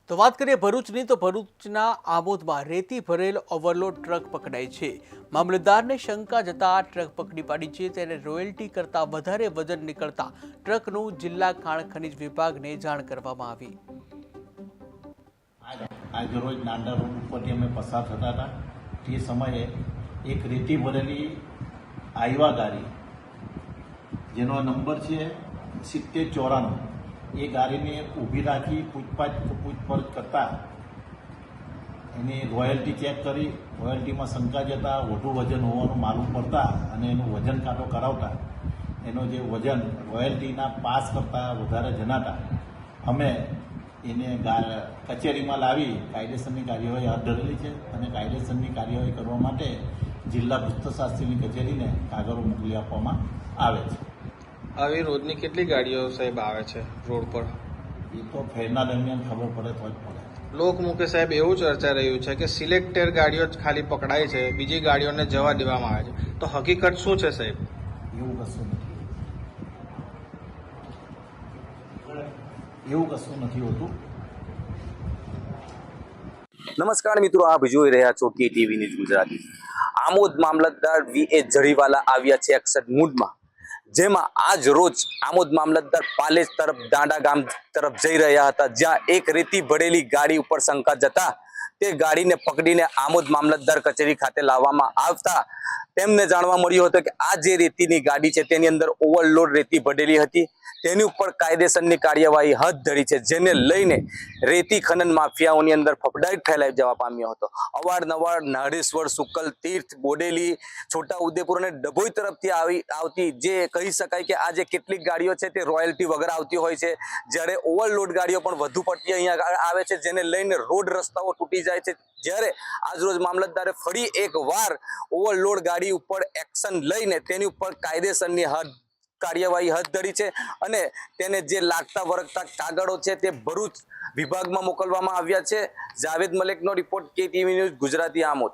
તો વાત કરીએ ભરૂચની તો ભરૂચના આમોદમાં રેતી ભરેલ ઓવરલોડ ટ્રક પકડાઈ છે। મામલતદારને શંકા જતા ટ્રક પકડી પાડી છે। તેને રોયલ્ટી કરતા વધારે વજન નીકળતા ટ્રકનું જિલ્લા ખાણ ખનીજ વિભાગને જાણ કરવામાં આવી। આજ રોજ નાંદા રોડ ઉપરથી અમે પસાર થતા હતા તે સમયે એક રેતી ભરેલી આઈવા ગાડી જેનો નંબર છે 7094 એ ગાડીને ઊભી રાખી પૂછપરછ કરતા એની રોયલ્ટી ચેક કરી રોયલ્ટીમાં શંકા જતા વધુ વજન હોવાનું માલુમ પડતા અને એનું વજન કાંટો કરાવતા એનો જે વજન રોયલ્ટીના પાસ કરતાં વધારે જણાતા અમે એને કચેરીમાં લાવી કાયદેસરની કાર્યવાહી હાથ ધરેલી છે અને કાયદેસરની કાર્યવાહી કરવા માટે જિલ્લા ભૂસ્તરશાસ્ત્રીની કચેરીને કાગળો મોકલી આપવામાં આવે છે। આવી રોજની કેટલી ગાડીઓ સાહેબ આવે છે રોડ પર? એ તો ફેરના દરમિયાન ખબર પડે તો જ પડે। લોકમુખે સાહેબ એવું ચર્ચા રહ્યું છે કે સિલેક્ટેડ ગાડીઓ જ ખાલી પકડાય છે, બીજી ગાડીઓને જવા દેવામાં આવે છે, તો હકીકત શું છે સાહેબ? એવું કશું નથી હોતું। નમસ્કાર મિત્રો, આપ જોઈ રહ્યા છો કે ટીવી ન્યૂઝ ગુજરાતી। આમોદ મામલતદાર વીએ જરીવાલા આવ્યા છે એક્શન મૂડમાં, જેમાં આજ રોજ આમોદ મામલતદાર પાલેજ તરફ દાંડા ગામ તરફ જઈ રહ્યા હતા, જ્યાં એક રેતી ભરેલી ગાડી ઉપર શંકા જતા તે ગાડીને પકડીને આમોદ મામલતદાર કચેરી ખાતે લાવવામાં આવતા તેમને જાણવા મળ્યું હતું કે આ જે રેતીની ગાડી છે તેની અંદર ઓવરલોડ રેતી ભરેલી હતી। તેની ઉપર કાયદેસરની કાર્યવાહી હાથ ધરી છે, જેને લઈને રેતી ખનન માફિયાઓની અંદર ફફડાટ ફેલાઈ જવા પામ્યો હતો। અવારનવાર નાડેશ્વર, સુકલ, તીર્થ, બોડેલી, છોટાઉદેપુર અને ડભોઈ તરફથી આવતી જે કહી શકાય કે આ જે કેટલીક ગાડીઓ છે તે રોયલ્ટી વગર આવતી હોય છે, જ્યારે ઓવરલોડ ગાડીઓ પણ વધુ પડતી અહીંયા આવે છે, જેને લઈને રોડ રસ્તાઓ તૂટી જાય છે। જ્યારે આજરોજ મામલતદારે ફરી એક વાર ઓવરલોડ ગાડી ઉપર એક્શન લઈને તેની ઉપર કાયદેસરની કાર્યવાહી હાથ ધરી છે અને તેને જે લાગતા વળગતા કાગળો છે તે ભરૂચ વિભાગમાં મોકલવામાં આવ્યા છે। જાવેદ મલેકનો રિપોર્ટ, કે ટીવી ન્યૂઝ ગુજરાતી, આમોદ।